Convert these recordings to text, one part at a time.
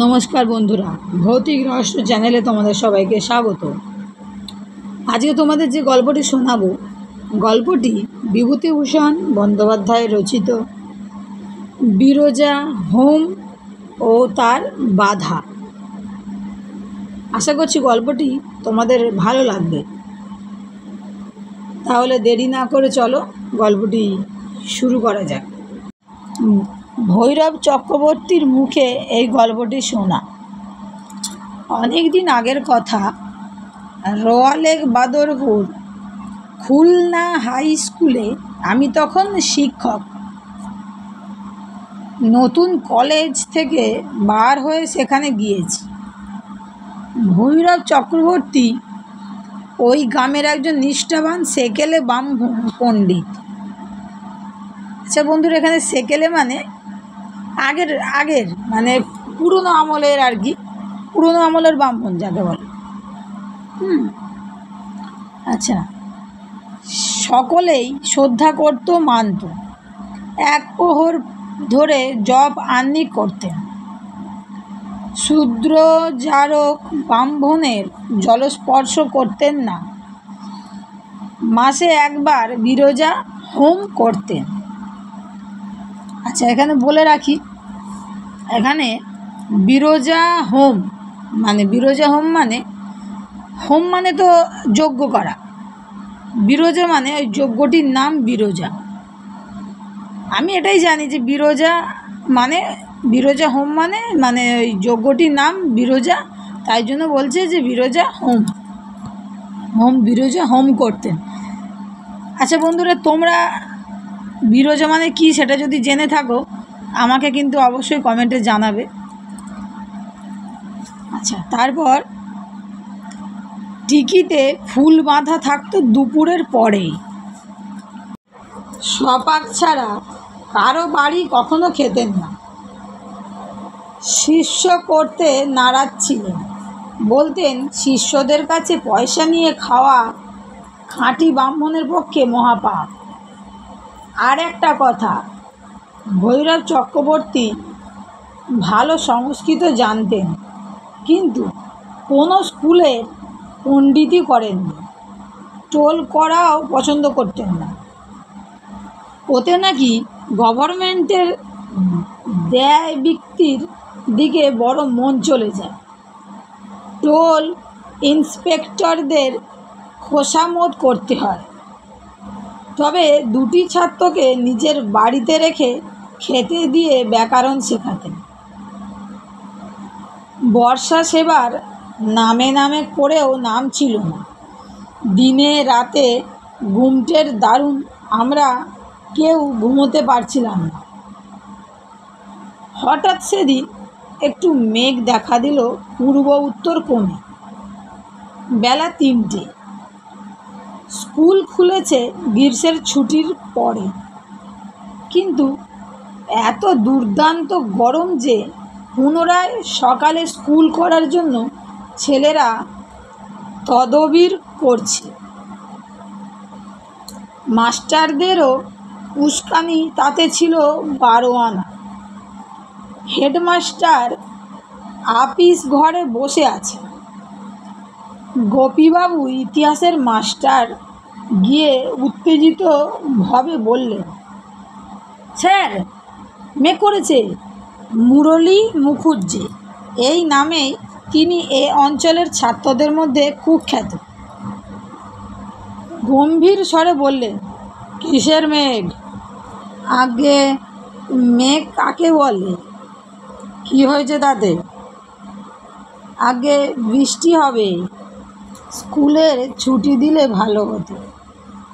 নমস্কার বন্ধুরা, ভৌতিক রহস্য চ্যানেলে তোমাদের সবাইকে স্বাগত। আজকে তোমাদের যে গল্পটি শোনাবো, গল্পটি বিভূতিভূষণ বন্দ্যোপাধ্যায় রচিত বিরজা হোম ও তার বাধা। আশা করছি গল্পটি তোমাদের ভালো লাগবে। তাহলে দেরি না করে চলো গল্পটি শুরু করা যাক। ভৈরব চক্রবর্তীর মুখে এই গল্পটি শোনা। অনেক দিন আগের কথা। রোয়ালেক বাদরপুর খুলনা হাই স্কুলে আমি তখন শিক্ষক। নতুন কলেজ থেকে বার হয়ে সেখানে গিয়েছি। ভৈরব চক্রবর্তী ওই গ্রামের একজন নিষ্ঠাবান সেকেলে ব্রাহ্মণ পণ্ডিত। আচ্ছা বন্ধুরা, এখানে সেকেলে মানে আগের মানে পুরনো আমলের আর কি, পুরনো আমলের ব্রাহ্মণ যাকে বলে। আচ্ছা, সকলেই শ্রদ্ধা করত, মানত। এক প্রহর ধরে জপ আহ্নিক করতেন। শূদ্র জারক ব্রাহ্মণের জলস্পর্শ করতেন না। মাসে একবার বিরজা হোম করতেন। আচ্ছা, এখানে বলে রাখি, এখানে বিরজা হোম মানে তো যজ্ঞ করা। বিরজা মানে ওই যজ্ঞটির নাম বিরজা। আমি এটাই জানি যে বিরজা হোম মানে ওই যজ্ঞটির নাম বিরজা, তাই জন্য বলছে যে বিরজা বিরজা হোম করতেন। আচ্ছা বন্ধুরা, তোমরা বিরজা মানে কি সেটা যদি জেনে থাকো আমাকে কিন্তু অবশ্যই কমেন্টে জানাবে। আচ্ছা, তারপর টিকিতে ফুল বাঁধা থাকতো দুপুরের পরেই। সপাক ছাড়া কারো বাড়ি কখনো খেতেন না। শিষ্য করতে নারাজ ছিলেন। বলতেন শিষ্যদের কাছে পয়সা নিয়ে খাওয়া খাঁটি ব্রাহ্মণের পক্ষে মহাপাপ। আর একটা কথা, ভৈরব চক্রবর্তী ভালো সংস্কৃত জানতেন, কিন্তু কোনো স্কুলে পণ্ডিতই করেননি। টোল করাও পছন্দ করতেন না। ওতে নাকি গভর্নমেন্টের ব্যয় বৃত্তির দিকে বড় মন চলে যায়। টোল ইন্সপেক্টরদের খোসামত করতে হয়। তবে দুটি ছাত্রকে নিজের বাড়িতে রেখে খেতে দিয়ে ব্যাকরণ শেখাতেন। বর্ষা সেবার নামে করেও নাম ছিল না। দিনে রাতে ঘুমটের দারুণ আমরা কেউ ঘুমোতে পারছিলাম না। হঠাৎ সেদিন একটু মেঘ দেখা দিল পূর্ব উত্তর কোণে। বেলা 3টে। স্কুল খুলেছে গ্রীষ্মের ছুটির পরে, কিন্তু এত দুর্দান্ত গরম যে পুনরায় সকালে স্কুল করার জন্য ছেলেরা তদবির করছে। মাস্টারদেরও উস্কানি তাতে ছিল 12 আনা। হেডমাস্টার আপিস ঘরে বসে আছে। গোপীবাবু ইতিহাসের মাস্টার গিয়ে উত্তেজিতভাবে বললেন, স্যার, মেয়ে করেছে মুরলী মুখুজ্জে, এই নামেই তিনি এ অঞ্চলের ছাত্রদের মধ্যে কুখ্যাত। গম্ভীর স্বরে বললেন, কিসের মেঘ? আগে মেঘ কাকে বলে? কি হয়েছে তাতে? আগে বৃষ্টি হবে। স্কুলের ছুটি দিলে ভালো হতো।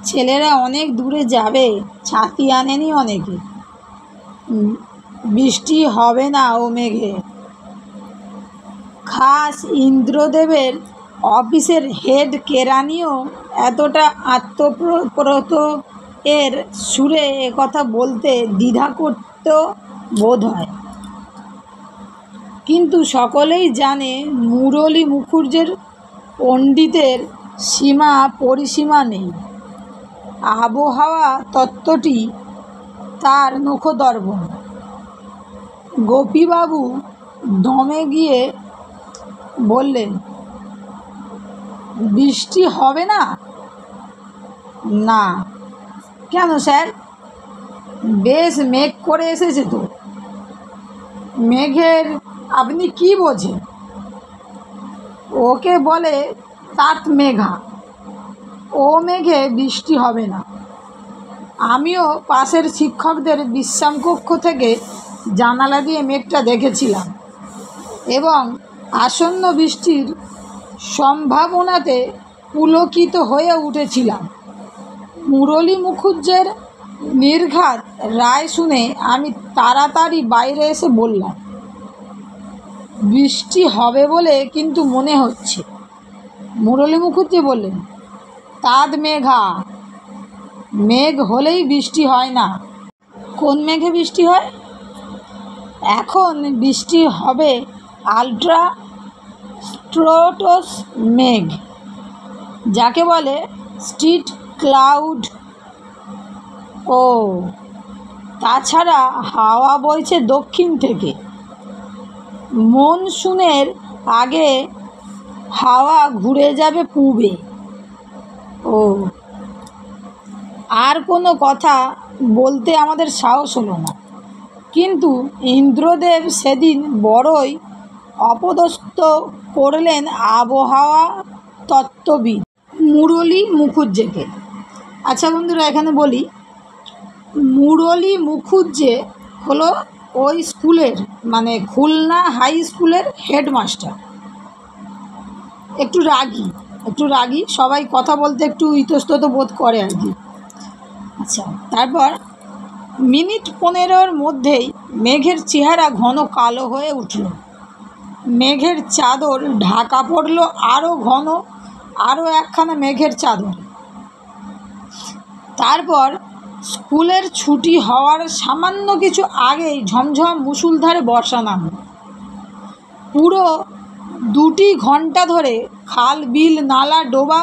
ছেলেরা অনেক দূরে যাবে, ছাতি আনেনি অনেকে। বৃষ্টি হবে না ও মেঘে। খাস ইন্দ্রদেবের অফিসের হেড কেরানিও এতটা আত্মপ্রত এর সুরে একথা বলতে দ্বিধা করত বোধ হয়। কিন্তু সকলেই জানে মুরলী মুখুজ্জের পণ্ডিতের সীমা পরিসীমা নেই। আবহাওয়া তত্ত্বটি তার নখদর্পণ। গোপীবাবু দমে গিয়ে বললেন, বৃষ্টি হবে না? না। কেন স্যার? বেশ মেঘ করে এসেছে তো। মেঘের আপনি কি বোঝেন? ওকে বলে তাত মেঘা। ও মেঘে বৃষ্টি হবে না। আমিও পাশের শিক্ষকদের বিশ্রামকক্ষ থেকে জানালা দিয়ে মেঘটা দেখেছিলাম এবং আসন্ন বৃষ্টির সম্ভাবনাতে পুলকিত হয়ে উঠেছিলাম। মুরলী মুখুজ্জের নির্ঘাত রায় শুনে আমি তাড়াতাড়ি বাইরে এসে বললাম, বৃষ্টি হবে বলে কিন্তু মনে হচ্ছে। মুরলী মুখুজ্জে বললেন, তাদ মেঘা। মেঘ হলেই বৃষ্টি হয় না। কোন মেঘে বৃষ্টি হয়? এখন বৃষ্টি হবে আলট্রা স্ট্রোটোস মেঘ, যাকে বলে স্ট্রিট ক্লাউড। ও, তাছাড়া হাওয়া বইছে দক্ষিণ থেকে। মনসুনের আগে হাওয়া ঘুরে যাবে পূবে। ও, আর কোনো কথা বলতে আমাদের সাহস হলো না। কিন্তু ইন্দ্রদেব সেদিন বড়ই অপদস্থ করলেন আবহাওয়া তত্ত্ববিদ মুরলী মুখুজ্জেকে। আচ্ছা বন্ধুরা, এখানে বলি, মুরলী মুখুজ্জে হলো ওই স্কুলের, মানে খুলনা হাই স্কুলের হেডমাস্টার। একটু রাগী, সবাই কথা বলতে একটু ইতস্তত বোধ করে আর কি। আচ্ছা, তারপর মিনিট 15 মধ্যেই মেঘের চেহারা ঘন কালো হয়ে উঠল। মেঘের চাদর ঢাকা পড়ল আরও ঘন, আরও একখানা মেঘের চাদর। তারপর স্কুলের ছুটি হওয়ার সামান্য কিছু আগেই ঝমঝম মুষলধারে বর্ষা নামল। পুরো 2 ঘন্টা ধরে খাল বিল নালা ডোবা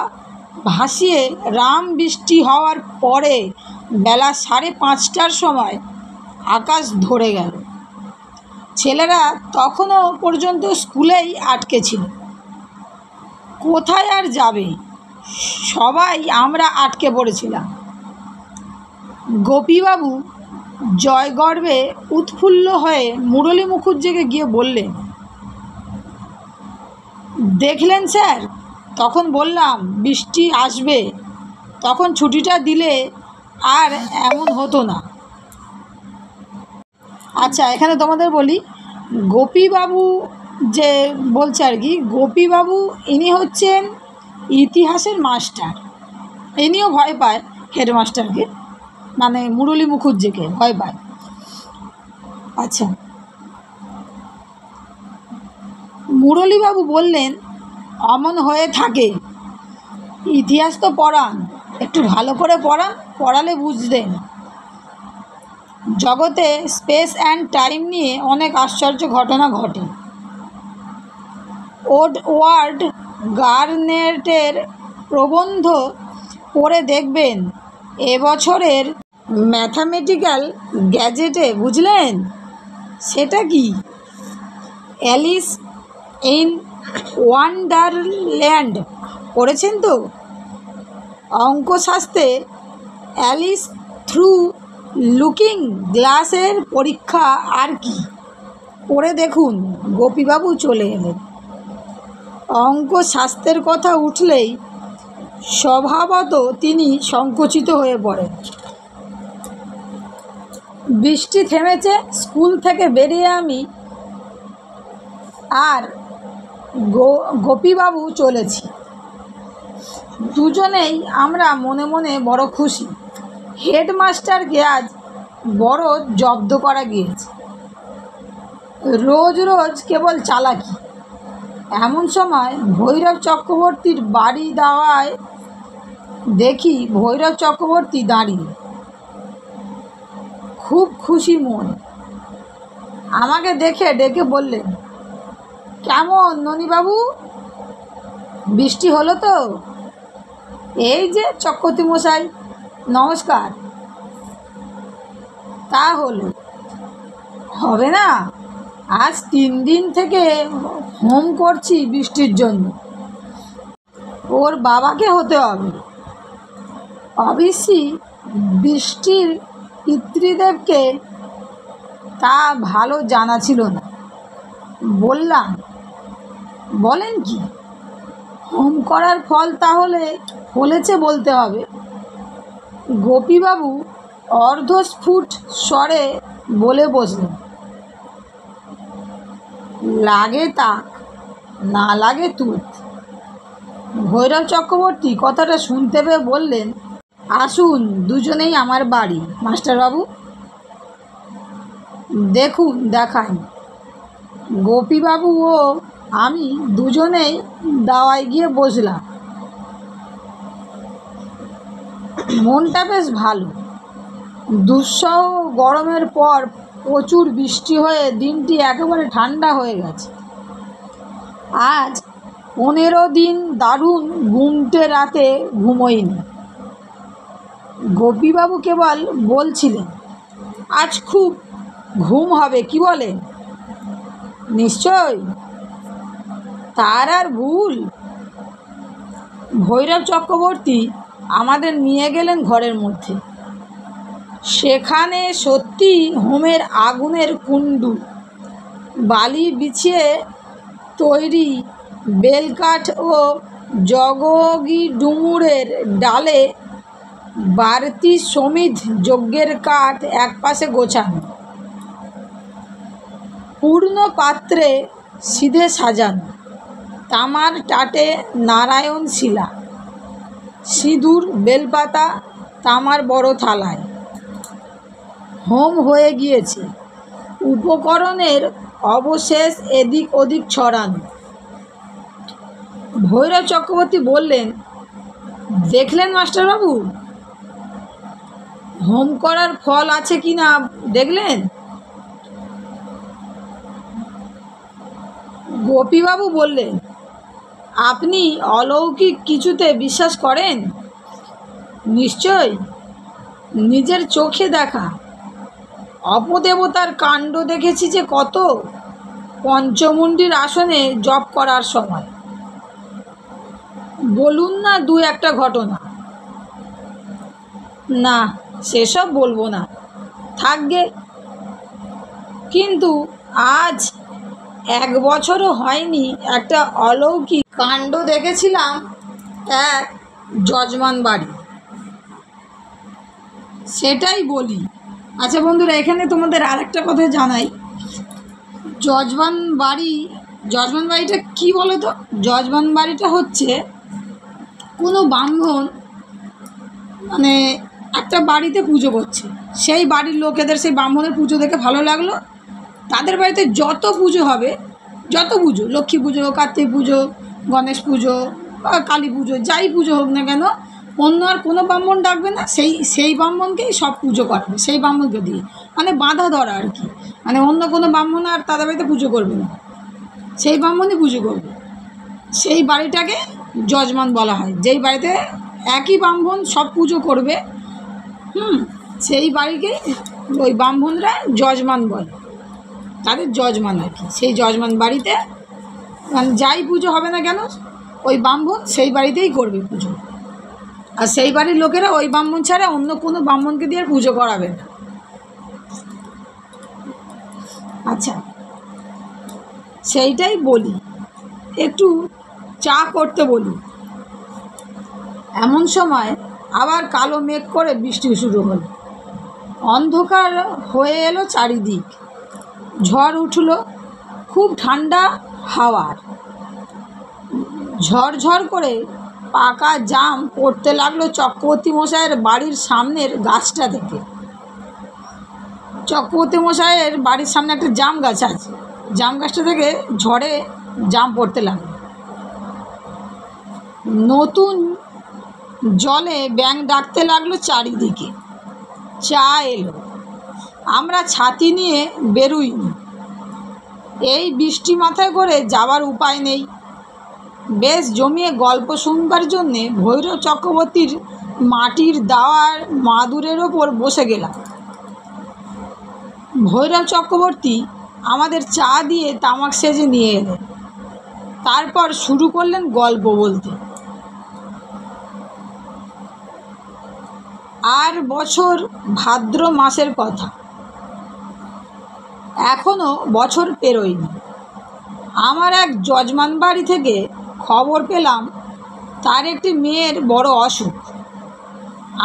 ভাসিয়ে রাম বৃষ্টি হওয়ার পরে বেলা 5:30টার সময় আকাশ ধরে গেল। ছেলেরা তখনও পর্যন্ত স্কুলেই আটকে ছিল। কোথায় আর যাবে? সবাই আমরা আটকে পড়েছিলাম। গোপীবাবু জয়গর্বে উৎফুল্ল হয়ে মুরলী মুখুজ্জেকে গিয়ে বললেন, দেখলেন স্যার, তখন বললাম বৃষ্টি আসবে, তখন ছুটিটা দিলে আর এমন হতো না। আচ্ছা, এখানে তোমাদের বলি, গোপীবাবু যে বলছে আর কি, গোপীবাবু ইনি হচ্ছেন ইতিহাসের মাস্টার। ইনিও ভয় পায় হেডমাস্টারকে, মানে মুরলী মুখুজ্জেকে ভয় পায়। আচ্ছা, মুরলীবাবু বললেন, অমন হয়ে থাকে, ইতিহাস তো পড়ান, একটু ভালো করে পড়ান, পড়ালে বুঝতেন। জগতে স্পেস অ্যান্ড টাইম নিয়ে অনেক আশ্চর্য ঘটনা ঘটে। ওডওয়ার্ড গার্নেটের প্রবন্ধ পড়ে দেখবেন এবছরের ম্যাথামেটিক্যাল গ্যাজেটে, বুঝলেন? সেটা কি? অ্যালিস ইন ওয়ান্ডারল্যান্ড পড়েছেন তো? অঙ্কশাস্ত্রে অ্যালিস থ্রু লুকিং গ্লাসের পরীক্ষা আর কি, পড়ে দেখুন। গোপীবাবু চলে এলেন। অঙ্কশাস্ত্রের কথা উঠলেই স্বভাবত তিনি সংকুচিত হয়ে পড়েন। বৃষ্টি থেমেছে। স্কুল থেকে বেরিয়ে আমি আর গোপীবাবু চলেছি। দুজনেই আমরা মনে মনে বড় খুশি। হেডমাস্টারকে আজ বড় জব্দ করা গিয়েছে। রোজ রোজ কেবল চালাকি। এমন সময় ভৈরব চক্রবর্তীর বাড়ি দাওয়ায় দেখি ভৈরব চক্রবর্তী দাঁড়িয়ে, খুব খুশি মন। আমাকে দেখে ডেকে বললেন, কেমন ননীবাবু, বৃষ্টি হলো তো? এই যে চক্রবর্তী মশাই, নমস্কার। তা হলো হবে না, আজ 3 দিন থেকে হোম করছি বৃষ্টির জন্য। ওর বাবাকে হতে হবে। অবশ্যই বৃষ্টির পিতৃদেবকে তা ভালো জানা ছিল না। বললাম, বলেন কি? হোম করার ফল তাহলে ফলেছে বলতে হবে। গোপীবাবু অর্ধস্ফুট স্বরে বলে বসলেন, লাগে তাক, না লাগে তুত। ভৈরব চক্রবর্তী কথাটা শুনতে পেয়ে বললেন, আসুন দুজনেই আমার বাড়ি মাস্টারবাবু, দেখুন দেখাই। গোপীবাবু ও আমি দুজনেই দাওয়ায় গিয়ে বসলাম। মনটা বেশ ভালো। দুঃসহ গরমের পর প্রচুর বৃষ্টি হয়ে দিনটি একেবারে ঠান্ডা হয়ে গেছে। আজ 15 দিন দারুণ ঘুমটে রাতে ঘুমোইনি। গোপীবাবু কেবল বলছিলেন, আজ খুব ঘুম হবে, কি বলেন? নিশ্চয়, তার আর ভুল। ভৈরব চক্রবর্তী আমাদের নিয়ে গেলেন ঘরের মধ্যে। সেখানে সত্যি হোমের আগুনের কুণ্ডু, বালি বিছিয়ে তৈরি বেলকাঠ ও জগগি ডুমুরের ডালে বাড়তি সমিধ যজ্ঞের কাঠ একপাশে গোছানো, পূর্ণ পাত্রে সিধে সাজানো, তামার টাটে নারায়ণ শিলা, সিঁদুর বেলপাতা তামার বড় থালায়। হোম হয়ে গিয়েছে, উপকরণের অবশেষ এদিক ওদিক ছড়ানো। ভৈরব চক্রবর্তী বললেন, দেখলেন মাস্টারবাবু, হোম করার ফল আছে কি না দেখলেন? গোপীবাবু বললেন, আপনি অলৌকিক কিছুতে বিশ্বাস করেন? নিশ্চয়, নিজের চোখে দেখা। অপদেবতার কাণ্ড দেখেছি যে কত, পঞ্চমুণ্ডির আসনে জপ করার সময়। বলুন না দু একটা ঘটনা। না, সেসব বলবো না, থাকবে। কিন্তু আজ 1 বছরও হয়নি একটা অলৌকিক কাণ্ড দেখেছিলাম এক যজমান বাড়ি। সেটাই বলি। আচ্ছা বন্ধুরা, এখানে তোমাদের আরেকটা কথা জানাই। যজমান বাড়িটা কী বলো তো? যজমান বাড়িটা হচ্ছে কোনো ব্রাহ্মণ মানে একটা বাড়িতে পুজো করছে, সেই বাড়ির লোকেদের সেই ব্রাহ্মণের পুজো দেখে ভালো লাগলো। তাদের বাড়িতে যত পুজো হবে, যত পুজো, লক্ষ্মী পুজো, কার্তিক পুজো, গণেশ পুজো, কালী পুজো, যাই পুজো হোক না কেন, অন্য আর কোনো ব্রাহ্মণ ডাকবে না, সেই ব্রাহ্মণকেই সব পুজো করাবে, সেই ব্রাহ্মণকে দিয়ে, মানে বাঁধা ধরা আর কি। মানে অন্য কোনো ব্রাহ্মণ আর তাদের বাড়িতে পুজো করবে না, সেই ব্রাহ্মণই পুজো করবে। সেই বাড়িটাকে যজমান বলা হয়। যেই বাড়িতে একই ব্রাহ্মণ সব পুজো করবে, সেই বাড়িকেই ওই ব্রাহ্মণরা যজমান বলে, তাদের যজমান আর কি। সেই যজমান বাড়িতে মানে যাই পুজো হবে না কেন, ওই ব্রাহ্মণ সেই বাড়িতেই করবে পুজো। আর সেই বাড়ির লোকেরা ওই ব্রাহ্মণ ছাড়া অন্য কোনো ব্রাহ্মণকে দিয়ে পুজো করাবে না। আচ্ছা, সেইটাই বলি, একটু চা করতে বলি। এমন সময় আবার কালো মেঘ করে বৃষ্টি শুরু হলো। অন্ধকার হয়ে এলো চারিদিক। ঝড় উঠল, খুব ঠান্ডা হাওয়ার। ঝরঝর করে পাকা জাম পড়তে লাগলো চক্রবর্তী মশাইয়ের বাড়ির সামনের গাছটা থেকে। চক্রবর্তী মশাইয়ের বাড়ির সামনে একটা জাম গাছ আছে, জাম গাছটা থেকে ঝড়ে জাম পড়তে লাগলো। নতুন জলে ব্যাঙ ডাকতে লাগলো চারিদিকে। চা এলো, আমরা ছাতি নিয়ে বেরোইনি। এই বৃষ্টি মাথায় করে যাবার উপায় নেই। বেশ জমিয়ে গল্প শুনবার জন্যে ভৈরব চক্রবর্তীর মাটির দাওয়ার মাদুরের ওপর বসে গেলাম। ভৈরব চক্রবর্তী আমাদের চা দিয়ে তামাক সেজে নিয়ে এলেন। তারপর শুরু করলেন গল্প বলতে। আর বছর ভাদ্র মাসের কথা, এখনও বছর পেরোয়নি। আমার এক যজমান বাড়ি থেকে খবর পেলাম তার একটি মেয়ের বড় অসুখ।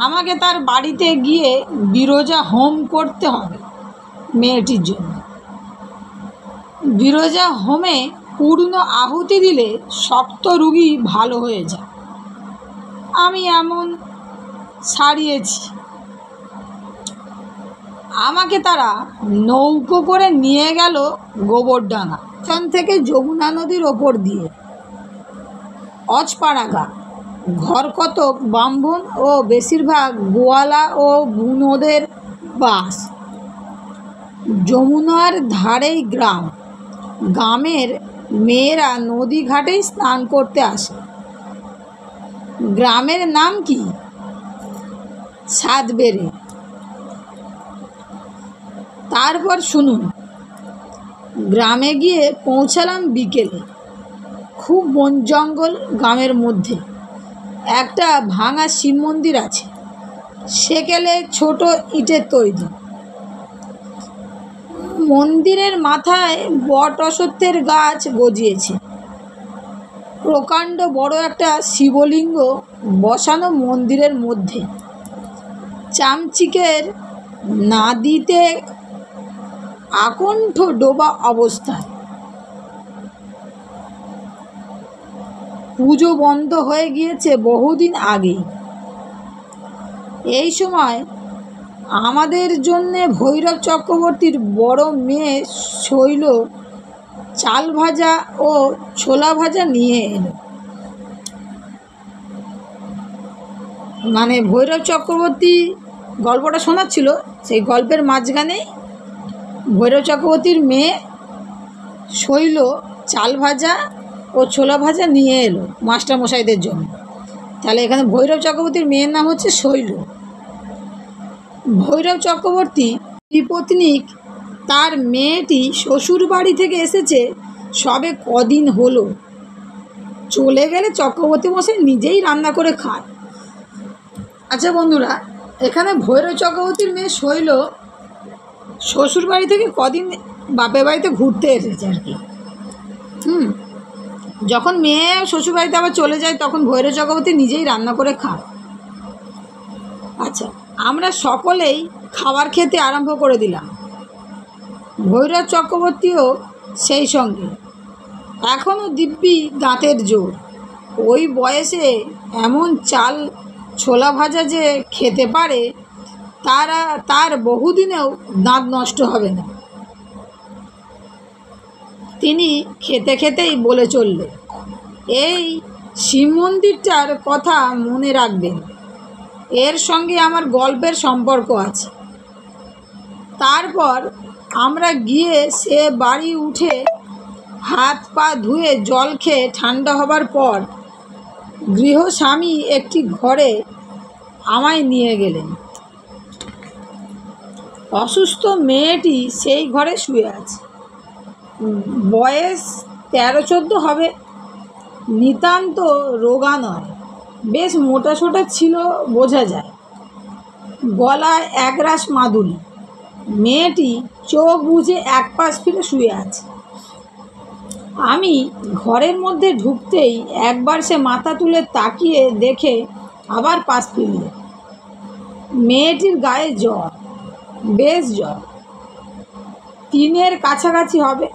আমাকে তার বাড়িতে গিয়ে বিরজা হোম করতে হবে মেয়েটির জন্য। বিরজা হোমে পূর্ণ আহুতি দিলে শক্ত রোগী ভালো হয়ে যায়। আমি এমন সারিয়েছি। আমাকে তারা নৌকো করে নিয়ে গেল গোবরডাঙ্গা, এখান থেকে যমুনা নদীর ওপর দিয়ে অজপাড়াগা। ঘর কতক ব্রাহ্মণ ও বেশিরভাগ গোয়ালা ও বুনোদের বাস। যমুনার ধারেই গ্রাম। গ্রামের মেয়েরা নদী ঘাটেই স্নান করতে আসে। গ্রামের নাম কি? সাতবেড়ে। তারপর শুনুন, গ্রামে গিয়ে পৌঁছালাম বিকেলে। খুব বন জঙ্গল গ্রামের মধ্যে। একটা ভাঙা শিব মন্দির আছে, সেকেলে ছোট ইটের তৈরি। মন্দিরের মাথায় বট অশ্বত্থের গাছ গজিয়েছে। প্রকাণ্ড বড় একটা শিবলিঙ্গ বসানো মন্দিরের মধ্যে। চামচিকের নাদিতে আকণ্ঠ ডোবা অবস্থায়। পুজো বন্ধ হয়ে গিয়েছে বহুদিন আগেই। এই সময় আমাদের জন্যে ভৈরব চক্রবর্তীর বড় মেয়ে শৈল চাল ভাজা ও ছোলা ভাজা নিয়ে এলো। মানে ভৈরব চক্রবর্তী গল্পটা শোনাচ্ছিল, সেই গল্পের মাঝখানেই ভৈরব চক্রবর্তীর মেয়ে শৈল চাল ভাজা ও ছোলা ভাজা নিয়ে এলো মাস্টারমশাইদের জন্য। তাহলে এখানে ভৈরব চক্রবর্তীর মেয়ের নাম হচ্ছে শৈল। ভৈরব চক্রবর্তী ত্রিপত্নীক, তার মেয়েটি শ্বশুর বাড়ি থেকে এসেছে সবে কদিন হলো। চলে গেলে চক্রবর্তী মশাই নিজেই রান্না করে খায়। আচ্ছা বন্ধুরা, এখানে ভৈরব চক্রবর্তীর মেয়ে শৈল শ্বশুর বাড়ি থেকে কদিন বাপের বাড়িতে ঘুরতে এসেছে আর কি। যখন মেয়ে শ্বশুর বাড়িতে আবার চলে যায় তখন ভৈরব চক্রবর্তী নিজেই রান্না করে খায়। আচ্ছা, আমরা সকলেই খাবার খেতে আরম্ভ করে দিলাম, ভৈরব চক্রবর্তীও সেই সঙ্গে। এখনও দিব্যি দাঁতের জোর। ওই বয়সে এমন চাল ছোলা ভাজা যে খেতে পারে তার বহুদিনেও দাঁত নষ্ট হবে না। তিনি খেতে খেতেই বলে চললেন, এই শিব মন্দিরটার কথা মনে রাখবেন, এর সঙ্গে আমার গল্পের সম্পর্ক আছে। তারপর আমরা গিয়ে সে বাড়ি উঠে হাত পা ধুয়ে জল খেয়ে ঠান্ডা হবার পর গৃহস্বামী একটি ঘরে আমায় নিয়ে গেলেন। অসুস্থ মেয়েটি সেই ঘরে শুয়ে আছে। বয়স 13-14 হবে। নিতান্ত রোগা নয়, বেশ মোটা সোটা ছিল বোঝা যায়। গলায় একরাশ মাদুলি। মেয়েটি চোখ বুজে এক পাশ ফিরে শুয়ে আছে। আমি ঘরের মধ্যে ঢুকতেই একবার সে মাথা তুলে তাকিয়ে দেখে আবার পাশ ফিরল। মেয়েটির গায়ে জ্বর, বেশ জ্বর, 3-এর কাছাকাছি হবে।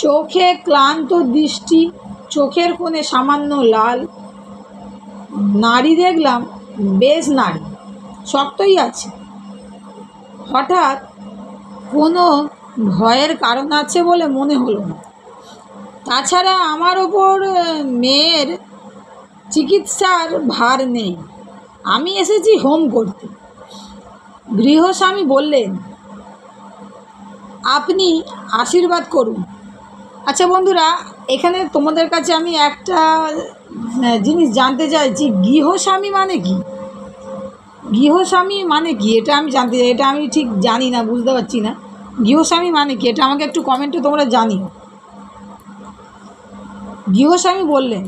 চোখে ক্লান্ত দৃষ্টি, চোখের কোণে সামান্য লাল। নাড়ি দেখলাম বেশ নাড়ি, শক্তই আছে। হঠাৎ কোনো ভয়ের কারণ আছে বলে মনে হলো না। তাছাড়া আমার ওপর মেয়ের চিকিৎসার ভার নেই, আমি এসেছি হোম করতে। গৃহস্বামী বললেন, আপনি আশীর্বাদ করুন। আচ্ছা বন্ধুরা, এখানে তোমাদের কাছে আমি একটা জিনিস জানতে চাইছি, গৃহস্বামী মানে কি? গৃহস্বামী মানে কি এটা আমি জানতে চাই। এটা আমি ঠিক জানি না, বুঝতে পারছি না গৃহস্বামী মানে কি। এটা আমাকে একটু কমেন্টে তোমরা জানিও। গৃহস্বামী বললেন,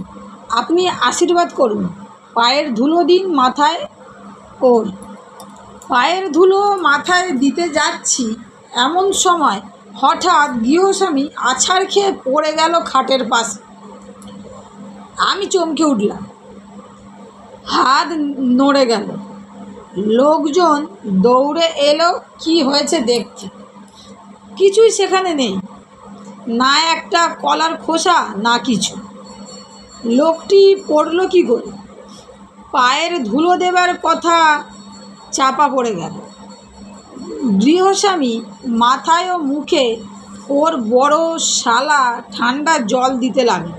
আপনি আশীর্বাদ করুন, পায়ের ধুলো দিন মাথায় ওর। পায়ের ধুলো মাথায় দিতে যাচ্ছি, এমন সময় হঠাৎ গৃহস্বামী আছাড় খেয়ে পড়ে গেল খাটের পাশে। আমি চমকে উঠলাম, হাত নড়ে গেল। লোকজন দৌড়ে এলো কি হয়েছে দেখতে। কিছুই সেখানে নেই, না একটা কলার খোসা, না কিছু। লোকটি পড়ল কি করে? পায়ের ধুলো দেবার কথা চাপা পড়ে গেল। গৃহস্বামী মাথায় ও মুখে ওর বড় শালা ঠান্ডা জল দিতে লাগল।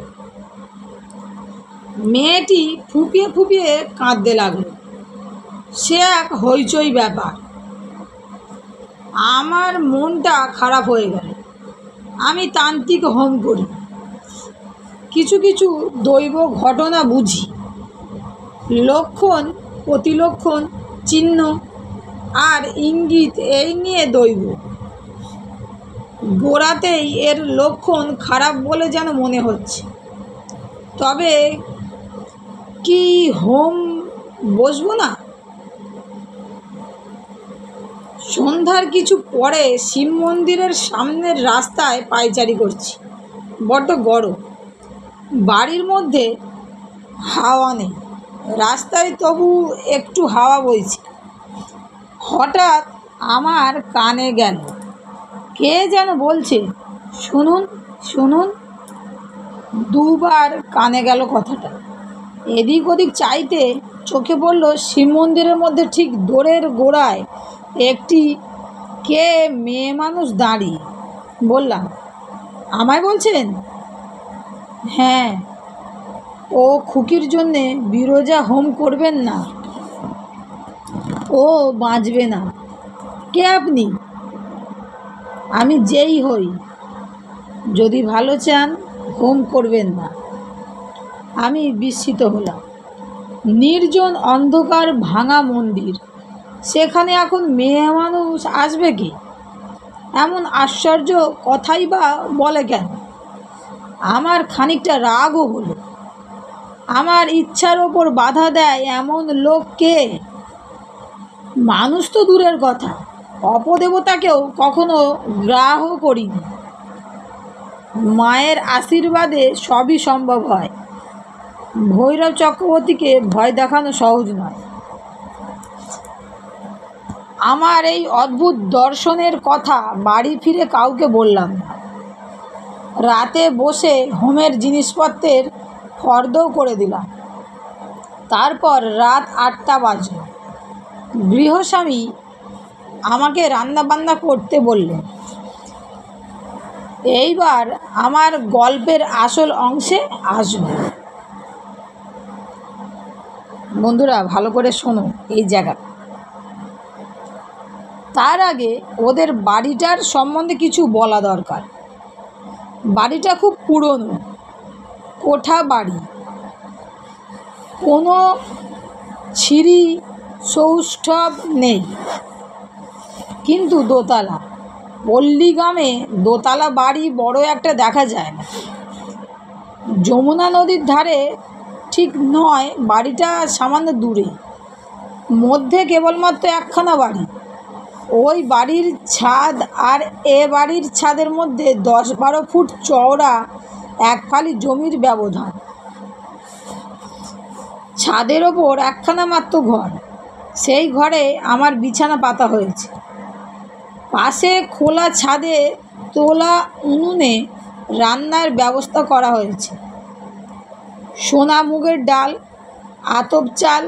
মেয়েটি ফুপিয়ে ফুপিয়ে কাঁদতে লাগলো। সে এক হইচই ব্যাপার। আমার মনটা খারাপ হয়ে গেল। আমি তান্ত্রিক হোম করি, কিছু কিছু দৈব ঘটনা বুঝি, লক্ষণ প্রতিলক্ষণ, চিহ্ন আর ইঙ্গিত এই নিয়ে দৈব। গোড়াতেই এর লক্ষণ খারাপ বলে যেন মনে হচ্ছে। তবে কি হোম বসবো না? সন্ধ্যার কিছু পরে শিব মন্দিরের সামনের রাস্তায় পায়চারি করছি। বড্ড গরম, বাড়ির মধ্যে হাওয়া নেই, রাস্তায় তবু একটু হাওয়া বইছে। হঠাৎ আমার কানে গেল, কে যেন বলছে, শুনুন শুনুন। দুবার কানে গেল কথাটা। এদিক ওদিক চাইতে চোখে পড়ল শিব মন্দিরের মধ্যে ঠিক দোরের গোড়ায় একটি কে মেয়ে মানুষ দাঁড়িয়ে। বললাম, আমায় বলছেন? হ্যাঁ। ও খুকির জন্যে বিরজা হোম করবেন না, ও বাঁচবে না। কে আপনি? আমি যেই হই, যদি ভালো চান হোম করবেন না। আমি বিস্মিত হলাম। নির্জন অন্ধকার ভাঙা মন্দির, সেখানে এখন মেয়ে মানুষ আসবে কি? এমন আশ্চর্য কথাই বা বলে কেন? আমার খানিকটা রাগও হলো। আমার ইচ্ছার ওপর বাধা দেয় এমন লোক কে? মানুষ তো দূরের কথা, অপদেবতাকেও কখনো গ্রাহ্য করিনি। মায়ের আশীর্বাদে সবই সম্ভব হয়। ভৈরব চক্রবর্তীকে ভয় দেখানো সহজ নয়। আমার এই অদ্ভুত দর্শনের কথা বাড়ি ফিরে কাউকে বললাম না। রাতে বসে হোমের জিনিসপত্রের ফর্দও করে দিলাম। তারপর রাত 8টা বাজল। গৃহস্বামী আমাকে রান্নাবান্না করতে বললেন। এইবার আমার গল্পের আসল অংশে আসব। বন্ধুরা ভালো করে শোনো এই জায়গাটা। তার আগে ওদের বাড়িটার সম্বন্ধে কিছু বলা দরকার। বাড়িটা খুব পুরনো, কোঠা বাড়ি, কোনো সিঁড়ি সৌষ্ঠব নেই, কিন্তু দোতলা। পল্লীগ্রামে দোতলা বাড়ি বড় একটা দেখা যায় না। যমুনা নদীর ধারে ঠিক নয়, বাড়িটা সামান্য দূরে। মধ্যে কেবলমাত্র একখানা বাড়ি। ওই বাড়ির ছাদ আর এ বাড়ির ছাদের মধ্যে 10-12 ফুট চওড়া এক ফালি জমির ব্যবধান। ছাদের ওপর একখানা মাত্র ঘর, সেই ঘরে আমার বিছানা পাতা হয়েছে। পাশে খোলা ছাদে তোলা উনুনে রান্নার ব্যবস্থা করা হয়েছে। সোনা মুগের ডাল, আতপ চাল,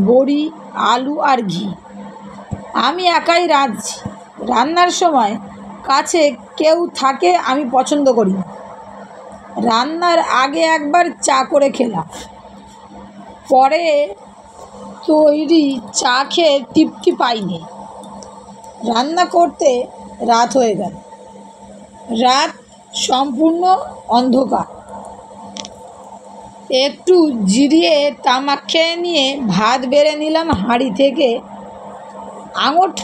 বড়ি, আলু আর ঘি। আমি একাই রাঁধছি। রান্নার সময় কাছে কেউ থাকে আমি পছন্দ করি না। রান্নার আগে একবার চা করে খেলাম, পরে তৈরি চা খেয়ে তৃপ্তি পাইনি। রান্না করতে রাত হয়ে গেল। রাত সম্পূর্ণ অন্ধকার। একটু জিরিয়ে তামাক খেয়ে নিয়ে ভাত বেড়ে নিলাম হাঁড়ি থেকে, আঙট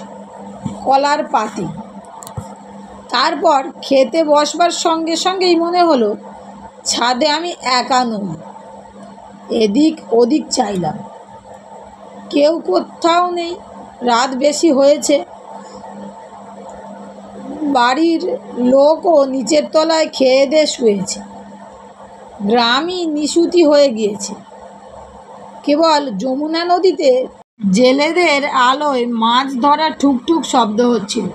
কলার পাতি। তারপর খেতে বসবার সঙ্গে সঙ্গেই মনে হলো ছাদে আমি একা নই। এদিক ওদিক চাইলাম, কেউ কোথাও নেই। রাত বেশি হয়েছে, বাড়ির লোকও নিচের তলায় খেয়ে দিয়ে শুয়েছে। গ্রামই নিশুতি হয়ে গিয়েছে, কেবল যমুনা নদীতে জেলেদের আলোয় মাছ ধরার ঠুকঠুক শব্দ হচ্ছিল।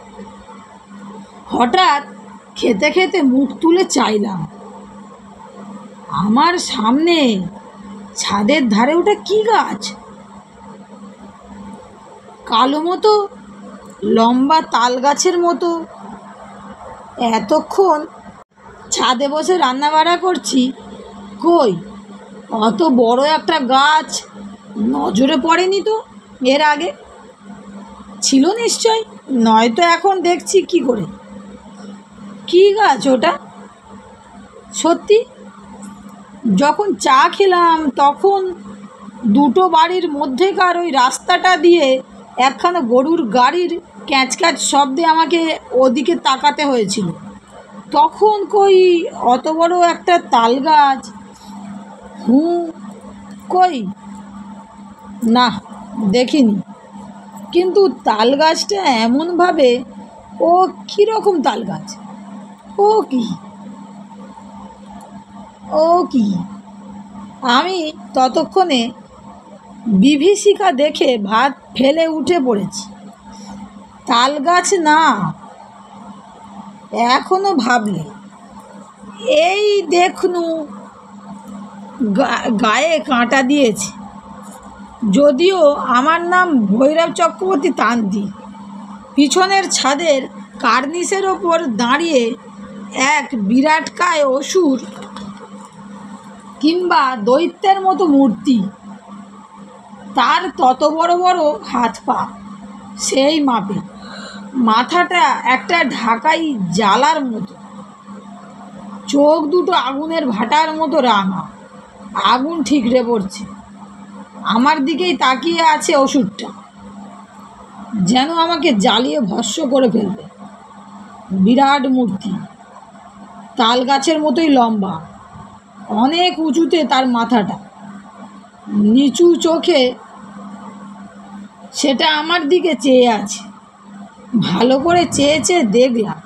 হঠাৎ খেতে খেতে মুখ তুলে চাইলাম, আমার সামনে ছাদের ধারে ওটা কি গাছ? কালো মতো, লম্বা তাল গাছের মতো। এতক্ষণ ছাদে বসে রান্না বাড়া করছি, কই অত বড় একটা গাছ নজরে পড়েনি তো এর আগে। ছিল নিশ্চয়, নয়তো এখন দেখছি কি করে। কি গাছ ওটা? সত্যি, যখন চা খেলাম তখন দুটো বাড়ির মধ্যেকার ওই রাস্তাটা দিয়ে একখানা গরুর গাড়ির ক্যাঁচক্যাঁচ শব্দে আমাকে ওদিকে তাকাতে হয়েছিল। তখন কই অত বড় একটা তাল গাছ? কই না, দেখিনি। কিন্তু তাল গাছটা এমনভাবে, ও কীরকম তাল গাছ? ও কি আমি ততক্ষণে বিভীষিকা দেখে ভাত ফেলে উঠে পড়েছি। তাল গাছ না, এখনো ভাবলে এই দেখনু গায়ে কাঁটা দিয়েছে। যদিও আমার নাম ভৈরব চক্রবর্তী তান্ত্রিক। পিছনের ছাদের কার্নিসের ওপর দাঁড়িয়ে এক বিরাটকায় অসুর কিংবা দৈত্যের মতো মূর্তি, তার তত বড় বড় হাত পা, সেই মাপে। মাথাটা একটা ঢাকাই জ্বালার মতো, চোখ দুটো আগুনের ভাটার মতো রাঙা, আগুন ঠিকরে পড়ছে। আমার দিকেই তাকিয়ে আছে অসুরটা, যেন আমাকে জ্বালিয়ে ভস্ম করে ফেলবে। বিরাট মূর্তি, তাল গাছের মতোই লম্বা, অনেক উঁচুতে তার মাথাটা। নিচু চোখে সেটা আমার দিকে চেয়ে আছে। ভালো করে চেয়ে চেয়ে দেখলাম,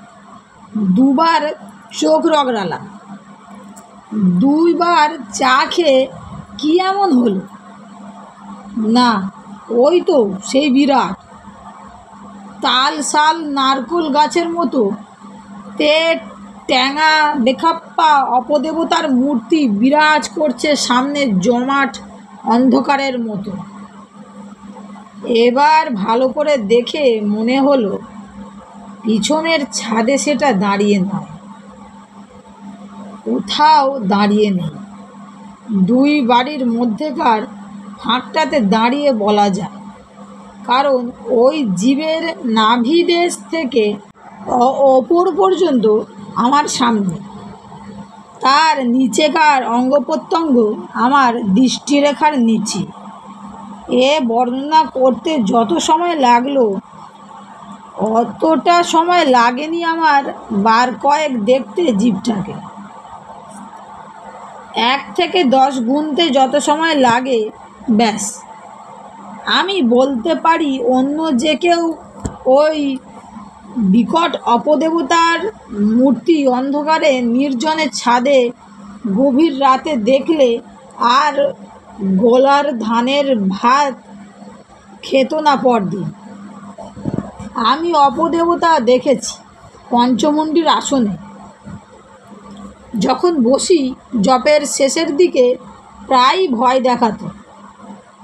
দুবার চোখ রগড়ালাম। দুইবার চা খেয়ে কি এমন হলো? না, ওই তো সেই বিরাট তাল শাল নারকোল গাছের মতো ট্যাঙা বেখাপ্পা অপদেবতার মূর্তি বিরাজ করছে সামনে জমাট অন্ধকারের মতো। এবার ভালো করে দেখে মনে হলো পিছনের ছাদে সেটা দাঁড়িয়ে নয়, কোথাও দাঁড়িয়ে নেই। দুই বাড়ির মধ্যেকার ফাঁকটাতে দাঁড়িয়ে বলা যায়, কারণ ওই জীবের নাভিদেশ থেকে ওপর পর্যন্ত আমার সামনে। তার নিচেকার অঙ্গ প্রত্যঙ্গ আমার দৃষ্টিরেখার নিচে। এ বর্ণনা করতে যত সময় লাগলো অতটা সময় লাগেনি আমার বার কয়েক দেখতে জীবটাকে। 1 থেকে 10 গুনতে যত সময় লাগে, ব্যাস আমি বলতে পারি অন্য যে কেউ ওই বিকট অপদেবতার মূর্তি অন্ধকারে নির্জনে ছাদে গভীর রাতে দেখলে আর গোলার ধানের ভাত খেত না পরদিন। আমি অপদেবতা দেখেছি পঞ্চমুণ্ডির আসনে। যখন বসি জপের শেষের দিকে প্রায় ভয় দেখাতো,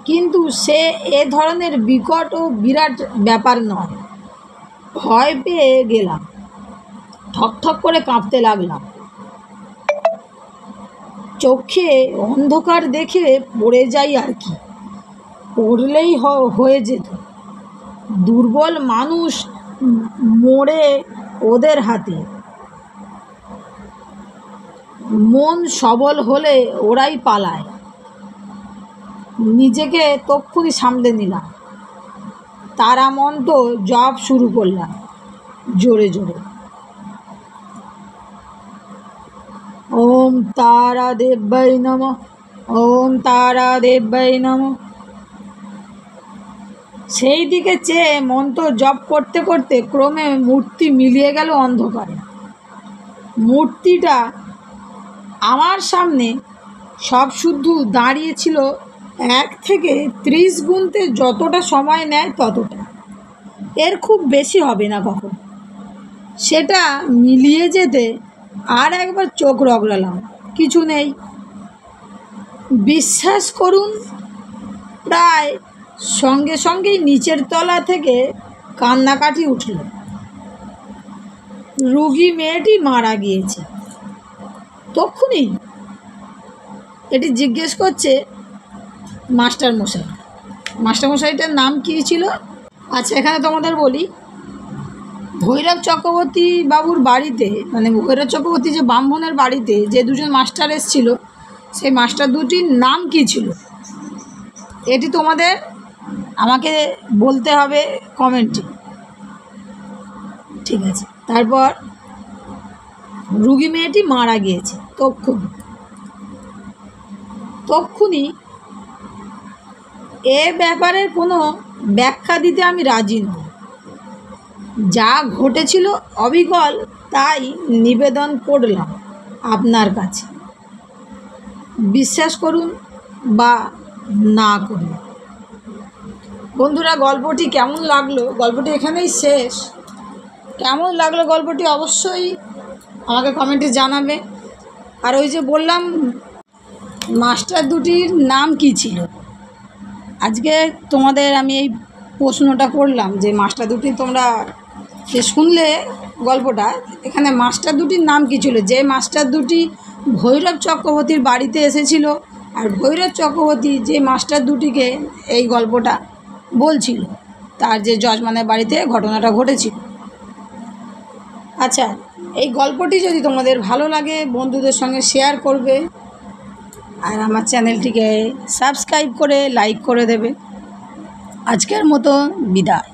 কিন্তু সে এ ধরনের বিকট ও বিরাট ব্যাপার নয়। ভয় পেয়ে গেলাম, ঠকঠক করে কাঁপতে লাগলাম। চোখে অন্ধকার দেখে পড়ে যাই আর কি, পড়লেই হয়ে যেত। দুর্বল মানুষ মরে ওদের হাতে। মন সবল হলে ওরাই পালায়। নিজেকে তক্ষুনি সামলে নিলাম, তারা মন্ত্র জপ শুরু করলাম জোরে জোরে। ওম তারা দেব্যাই নমঃ, ওম তারা দেব্যাই নমঃ। সেই দিকে চেয়ে মন্ত্র জপ করতে করতে ক্রমে মূর্তি মিলিয়ে গেল অন্ধকারে। মূর্তিটা আমার সামনে সব শুদ্ধ দাঁড়িয়েছিল। 1 থেকে 30 গুনতে যতটা সময় নেয় ততটা, এর খুব বেশি হবে না কখন। সেটা মিলিয়ে যেতে আর একবার চোখ রগড়ালাম, কিছু নেই। বিশ্বাস করুন, প্রায় সঙ্গে সঙ্গেই নিচের তলা থেকে কান্নাকাটি উঠল। রুগী মেয়েটি মারা গিয়েছে। তক্ষুনি এটি জিজ্ঞেস করছে মাস্টারমশাই, মাস্টারমশাইটার নাম কী ছিল? আচ্ছা, এখানে তোমাদের বলি, ভৈরব চক্রবর্তী বাবুর বাড়িতে, মানে ভৈরব চক্রবর্তী যে ব্রাহ্মণের বাড়িতে যে দুজন মাস্টার এসেছিল, সেই মাস্টার দুটির নাম কী ছিল এটি তোমাদের আমাকে বলতে হবে কমেন্টে, ঠিক আছে? তারপর রুগী মেয়েটি মারা গিয়েছে। তক্ষুনি এ ব্যাপারের কোনো ব্যাখ্যা দিতে আমি রাজি নই। যা ঘটেছিল অবিকল তাই নিবেদন করলাম আপনার কাছে। বিশ্বাস করুন বা না করুন। বন্ধুরা, গল্পটি কেমন লাগলো? গল্পটি এখানেই শেষ। কেমন লাগলো গল্পটি অবশ্যই আমাকে কমেন্টে জানাবে। আর ওই যে বললাম মাস্টার দুটির নাম কী ছিল, আজকে তোমাদের আমি এই প্রশ্নটা করলাম যে মাস্টার দুটি তোমরা যে শুনলে গল্পটা, এখানে মাস্টার দুটির নাম কী ছিল? যে মাস্টার দুটি ভৈরব চক্রবর্তীর বাড়িতে এসেছিল, আর ভৈরব চক্রবর্তী যে মাস্টার দুটিকে এই গল্পটা বলছিল, তার যে যজমানের বাড়িতে ঘটনাটা ঘটেছিল। আচ্ছা, এই গল্পটি যদি তোমাদের ভালো লাগে বন্ধুদের সঙ্গে শেয়ার করবে, আর আমার চ্যানেলটিকে সাবস্ক্রাইব করে লাইক করে দেবে। আজকের মতো বিদায়।